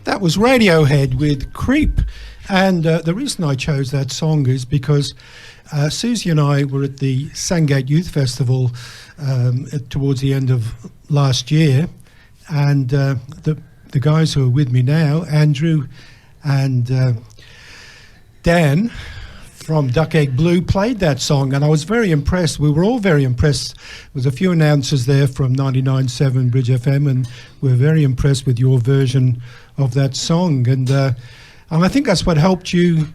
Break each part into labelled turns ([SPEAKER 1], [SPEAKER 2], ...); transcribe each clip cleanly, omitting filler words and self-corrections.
[SPEAKER 1] That was Radiohead with Creep. And the reason I chose that song is because Suzy and I were at the Sandgate Youth Festival towards the end of last year. And the guys who are with me now, Andrew and Dan from Duck Egg Blue, played that song, and I was very impressed. We were all very impressed. There was a few announcers there from 99.7 Bridge FM, and we were very impressed with your version of that song. And I think that's what helped you,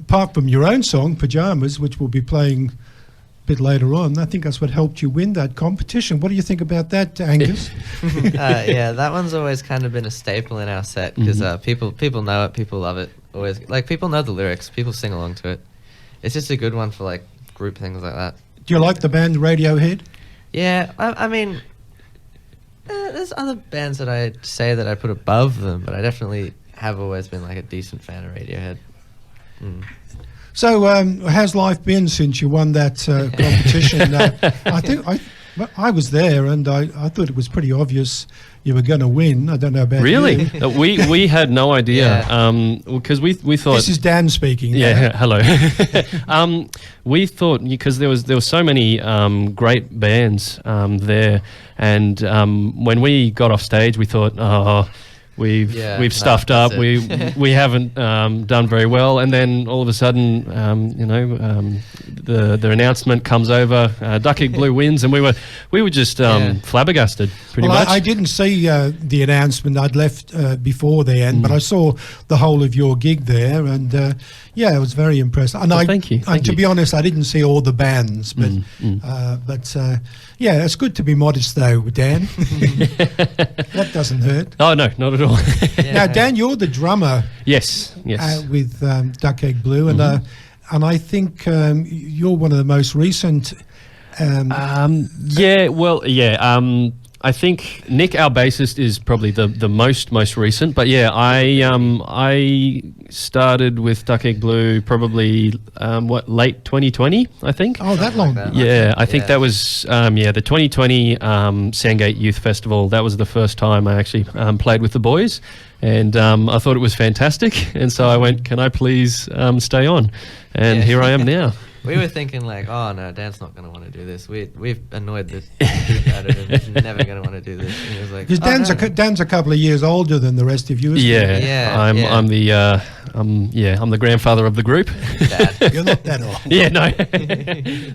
[SPEAKER 1] apart from your own song, Pajamas, which we'll be playing a bit later on. I think that's what helped you win that competition. What do you think about that, Angus?
[SPEAKER 2] Yeah, that one's always kind of been a staple in our set because people know it, people love it. Always, like, people know the lyrics, people sing along to it. It's just a good one for like group things like that.
[SPEAKER 1] Do you like the band Radiohead?
[SPEAKER 2] Yeah, I mean, there's other bands that I say that I put above them, but I definitely have always been like a decent fan of Radiohead.
[SPEAKER 1] So how's life been since you won that competition? I think I was there, and I thought it was pretty obvious you were going to win. I don't know about
[SPEAKER 3] really?
[SPEAKER 1] you.
[SPEAKER 3] We had no idea because we thought
[SPEAKER 1] this is Dan speaking.
[SPEAKER 3] Yeah, hello. We thought because there was so many great bands there, and when we got off stage, we thought, we've stuffed up. We haven't done very well, and then all of a sudden, the announcement comes over. Duck Egg Blue wins, and we were just flabbergasted. Pretty much.
[SPEAKER 1] I didn't see the announcement. I'd left before the end, but I saw the whole of your gig there, and I was very impressed. And
[SPEAKER 3] thank you.
[SPEAKER 1] To be honest, I didn't see all the bands, but it's good to be modest though, Dan. That doesn't hurt.
[SPEAKER 3] Oh no, not at all.
[SPEAKER 1] Now, Dan, you're the drummer.
[SPEAKER 3] Yes.
[SPEAKER 1] With Duck Egg Blue, and I think you're one of the most recent.
[SPEAKER 3] I think Nick, our bassist, is probably the most recent. But I started with Duck Egg Blue probably late 2020, I think.
[SPEAKER 1] Oh, that long.
[SPEAKER 3] I think that was the 2020 Sandgate Youth Festival. That was the first time I actually played with the boys, and I thought it was fantastic. And so I went, "Can I please stay on?" And here I am now.
[SPEAKER 2] We were thinking like, oh no, Dan's not going to want to do this. We've annoyed the dude out of him. He's never going to want to do this. And he was like,
[SPEAKER 1] because Dan's a couple of years older than the rest of you. Isn't he?
[SPEAKER 3] I'm the grandfather of the group.
[SPEAKER 2] Dad.
[SPEAKER 1] You're not that old.
[SPEAKER 3] Yeah, no,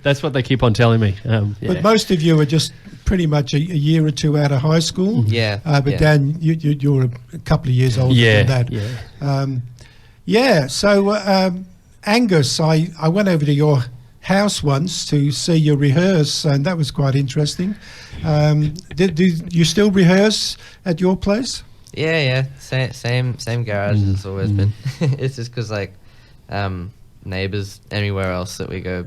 [SPEAKER 3] that's what they keep on telling me.
[SPEAKER 1] But most of you are just pretty much a year or two out of high school. Dan, you're a couple of years older than that. So. Angus, I went over to your house once to see you rehearse, and that was quite interesting. Do you still rehearse at your place?
[SPEAKER 2] Yeah. Same garage as it's always been. It's just because neighbours anywhere else that we go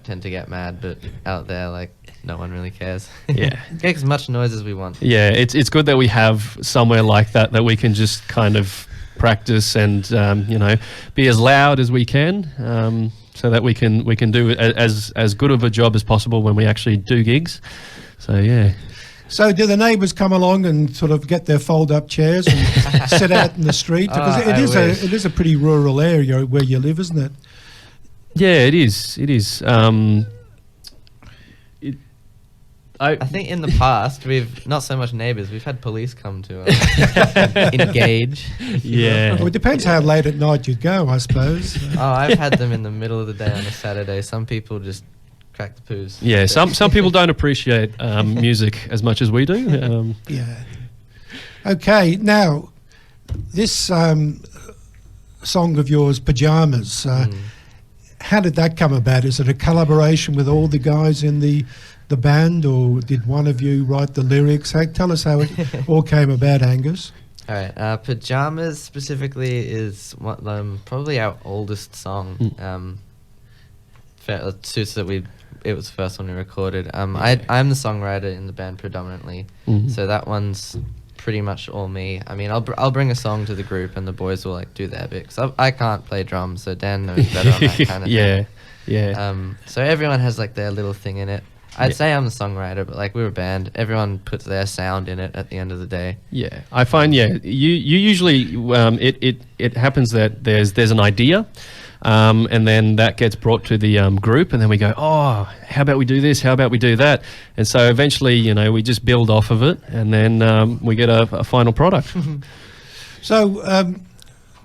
[SPEAKER 2] tend to get mad, but out there no one really cares.
[SPEAKER 3] Yeah,
[SPEAKER 2] make as much noise as we want.
[SPEAKER 3] Yeah, it's good that we have somewhere like that we can just kind of practice and be as loud as we can, so that we can do as good of a job as possible when we actually do gigs. So yeah.
[SPEAKER 1] So do the neighbours come along and sort of get their fold-up chairs and sit out in the street? Because it is a pretty rural area where you live, isn't it?
[SPEAKER 3] Yeah, it is. It is.
[SPEAKER 2] I think in the past, we've not so much neighbours, we've had police come to engage.
[SPEAKER 3] Yeah.
[SPEAKER 1] Well, it depends how late at night you'd go, I suppose.
[SPEAKER 2] I've had them in the middle of the day on a Saturday. Some people just crack the poos.
[SPEAKER 3] Yeah, some people don't appreciate music as much as we do.
[SPEAKER 1] Yeah. Okay, now, this song of yours, Pajamas, how did that come about? Is it a collaboration with all the guys in the band, or did one of you write the lyrics? Tell us how it all came about, Angus.
[SPEAKER 2] All right, Pajamas specifically is probably our oldest song. Suits that it was the first one we recorded. I'm the songwriter in the band predominantly, so that one's pretty much all me. I mean, I'll bring a song to the group and the boys will do their bit, because I can't play drums, so Dan knows better on that kind of thing.
[SPEAKER 3] Yeah.
[SPEAKER 2] So everyone has their little thing in it. I'd say I'm the songwriter, but like we're a band. Everyone puts their sound in it at the end of the day.
[SPEAKER 3] Yeah, I find you usually it happens that there's an idea, and then that gets brought to the group, and then we go, oh, how about we do this? How about we do that? And so eventually, we just build off of it, and then we get a final product.
[SPEAKER 1] So,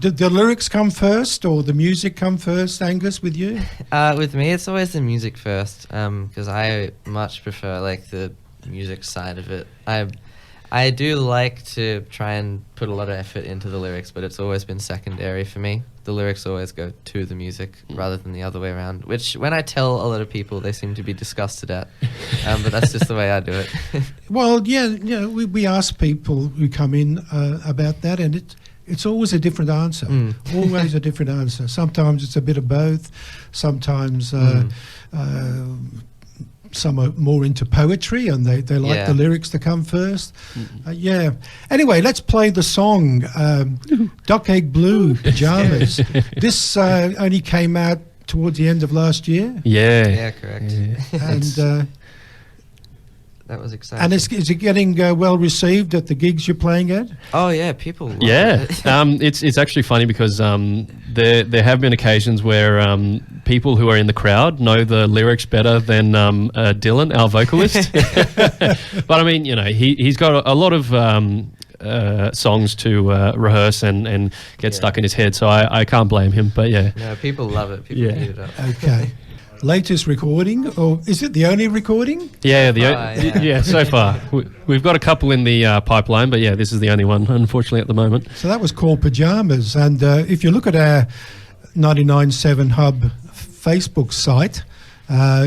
[SPEAKER 1] did the lyrics come first or the music come first, Angus, with you?
[SPEAKER 2] With me, it's always the music first, because I much prefer like the music side of it. I do like to try and put a lot of effort into the lyrics, but it's always been secondary for me. The lyrics always go to the music rather than the other way around, which when I tell a lot of people, they seem to be disgusted at. But that's just the way I do it.
[SPEAKER 1] Well, yeah, we ask people who come in about that, and it's always a different answer. Always a different answer. Sometimes it's a bit of both. Sometimes some are more into poetry and they like the lyrics to come first. Anyway, let's play the song Duck Egg Blue, Pajamas. This only came out towards the end of last year.
[SPEAKER 2] Yeah, correct.
[SPEAKER 1] Yeah. And
[SPEAKER 2] that was exciting.
[SPEAKER 1] And is it getting well received at the gigs you're playing at?
[SPEAKER 2] Oh yeah, people love it.
[SPEAKER 3] It's actually funny because there have been occasions where people who are in the crowd know the lyrics better than Dylan, our vocalist. But I mean, he's got a lot of songs to rehearse and get stuck in his head, so I can't blame him. But
[SPEAKER 2] no, people love it. People eat it up.
[SPEAKER 1] Okay. Latest recording, or is it the only recording?
[SPEAKER 3] Yeah, so far. We've got a couple in the pipeline, but this is the only one, unfortunately, at the moment.
[SPEAKER 1] So that was called Pajamas, and if you look at our 99.7 Hub Facebook site,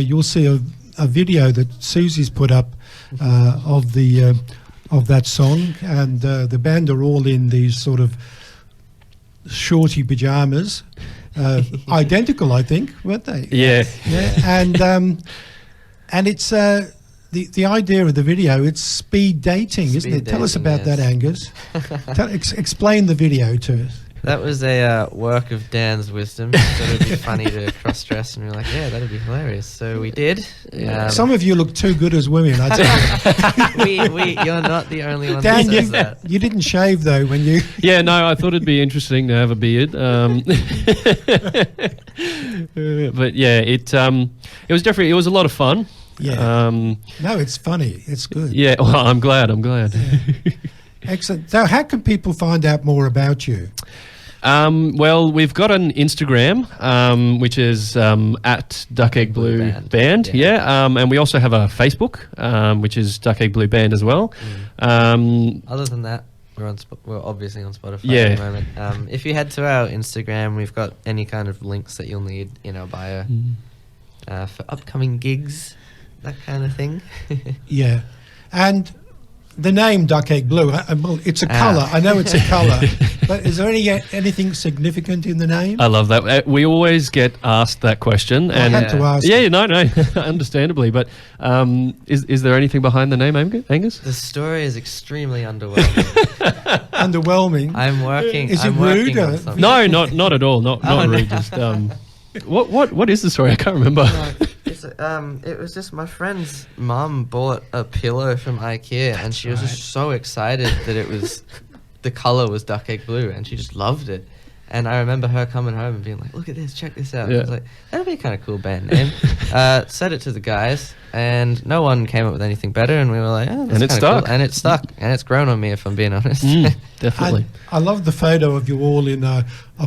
[SPEAKER 1] you'll see a video that Suzy's put up of that song, and the band are all in these sort of shorty pajamas. Identical, I think, weren't they?
[SPEAKER 3] Yeah.
[SPEAKER 1] And it's the idea of the video. It's speed dating, isn't it? Tell us about that, Angus. Explain the video to us.
[SPEAKER 2] That was a work of Dan's wisdom. So it'd be funny to cross-dress, and we were like, yeah, that'd be hilarious. So we did.
[SPEAKER 1] Some of you look too good as women, I tell
[SPEAKER 2] you. You're not the only one
[SPEAKER 1] Dan,
[SPEAKER 2] that says that.
[SPEAKER 1] You didn't shave, though, when you...
[SPEAKER 3] Yeah, no, I thought it'd be interesting to have a beard. But yeah, it was definitely, it was a lot of fun.
[SPEAKER 1] Yeah. No, it's funny. It's good.
[SPEAKER 3] Yeah, well, I'm glad.
[SPEAKER 1] Yeah. Excellent. So how can people find out more about you?
[SPEAKER 3] Well, we've got an Instagram, which is at Duck Egg Blue Band. And we also have a Facebook, which is Duck Egg Blue Band as well.
[SPEAKER 2] Other than that, we're obviously on Spotify at the moment. If you head to our Instagram, we've got any kind of links that you'll need in our bio for upcoming gigs, that kind of thing.
[SPEAKER 1] Yeah. And the name Duck Egg Blue, well, it's a colour. I know it's a colour. But is there anything significant in the name?
[SPEAKER 3] I love that. We always get asked that question.
[SPEAKER 1] I had to ask.
[SPEAKER 3] Yeah, no, understandably. But is there anything behind the name, Angus?
[SPEAKER 2] The story is extremely underwhelming.
[SPEAKER 1] Underwhelming?
[SPEAKER 2] I'm working.
[SPEAKER 1] Is it rude? On something.
[SPEAKER 3] No, not at all. Not rude. Just what is the story? I can't remember.
[SPEAKER 2] It was just my friend's mum bought a pillow from IKEA, and she was just so excited that the colour was duck egg blue, and she just loved it. And I remember her coming home and being like, look at this, check this out. I was like, that'll be a kind of cool band name. Said it to the guys, and no one came up with anything better, and we were like, oh, that's
[SPEAKER 3] and it stuck.
[SPEAKER 2] Cool. And it stuck, and it's grown on me, if I'm being honest.
[SPEAKER 3] Definitely.
[SPEAKER 1] I love the photo of you all in a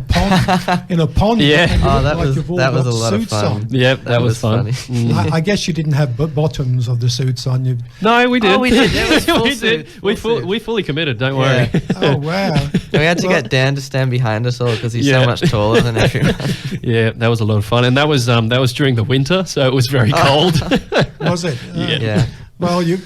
[SPEAKER 1] pond. In a pond.
[SPEAKER 3] Yeah.
[SPEAKER 2] That was a lot of fun.
[SPEAKER 3] On. Yep, that was fun.
[SPEAKER 1] I guess you didn't have bottoms of the suits on you.
[SPEAKER 3] No, we did.
[SPEAKER 2] Oh, we did. It was full suit.
[SPEAKER 3] We fully committed. Don't worry.
[SPEAKER 1] Oh wow.
[SPEAKER 2] We had to get Dan to stand behind us all because he's so much taller than everyone.
[SPEAKER 3] Yeah, that was a lot of fun, and that was during the winter, so it was very cold.
[SPEAKER 1] Was it?
[SPEAKER 2] Yeah.
[SPEAKER 1] Well, you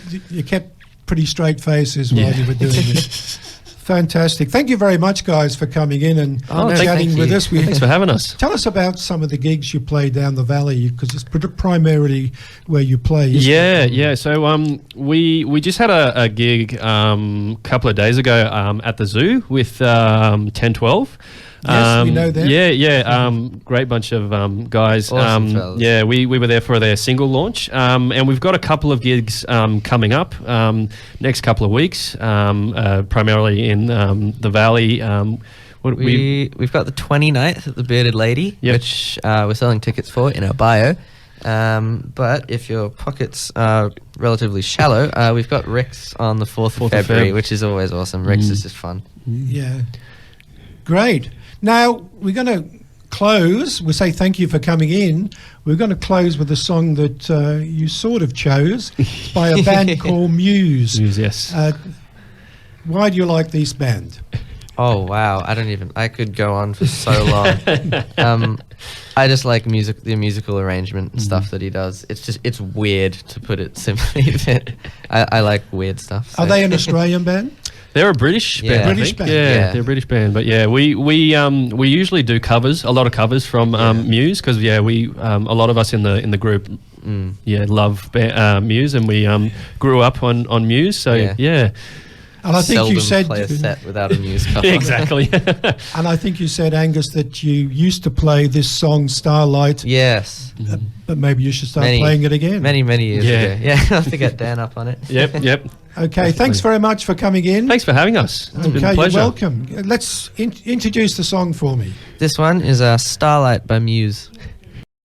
[SPEAKER 1] kept pretty straight faces while you were doing it. Fantastic. Thank you very much, guys, for coming in and chatting with us.
[SPEAKER 3] Thanks for having us.
[SPEAKER 1] Tell us about some of the gigs you play down the valley, because it's primarily where you play.
[SPEAKER 3] Yeah. So we just had a gig a couple of days ago at the zoo with 1012.
[SPEAKER 1] Yes, we know them.
[SPEAKER 3] Yeah. Great bunch of guys.
[SPEAKER 2] Awesome fellas.
[SPEAKER 3] Yeah, we were there for their single launch, and we've got a couple of gigs coming up next couple of weeks, primarily in the Valley.
[SPEAKER 2] We've got the 29th at the Bearded Lady, which we're selling tickets for in our bio. But if your pockets are relatively shallow, we've got Rick's on the 4th of February, which is always awesome. Rick's is just fun.
[SPEAKER 1] Yeah. Great. Now, we're going to close. We'll say thank you for coming in. We're going to close with a song that you sort of chose by a band called Muse.
[SPEAKER 3] Muse, yes.
[SPEAKER 1] Why do you like this band?
[SPEAKER 2] Oh, wow. I could go on for so long. I just like the musical arrangement and stuff that he does. It's weird, to put it simply. I like weird stuff. So.
[SPEAKER 1] Are they an Australian band?
[SPEAKER 3] They're a British band. I
[SPEAKER 1] British
[SPEAKER 3] think.
[SPEAKER 1] band.
[SPEAKER 3] Yeah, they're a British band. But yeah, we usually do covers, a lot of covers from Muse, because a lot of us in the group love Muse, and we grew up on Muse. So yeah.
[SPEAKER 1] And I think you said
[SPEAKER 2] play a set without a Muse cover.
[SPEAKER 3] Exactly.
[SPEAKER 1] And I think you said, Angus, that you used to play this song Starlight.
[SPEAKER 2] Yes.
[SPEAKER 1] But maybe you should start playing it again.
[SPEAKER 2] Many years ago. Yeah, I'll have to get Dan up on it.
[SPEAKER 3] Yep.
[SPEAKER 1] Okay, thanks very much for coming in.
[SPEAKER 3] Thanks for having us. It's been a
[SPEAKER 1] You're
[SPEAKER 3] pleasure.
[SPEAKER 1] welcome. Let's introduce the song for me.
[SPEAKER 2] This one is Starlight by Muse.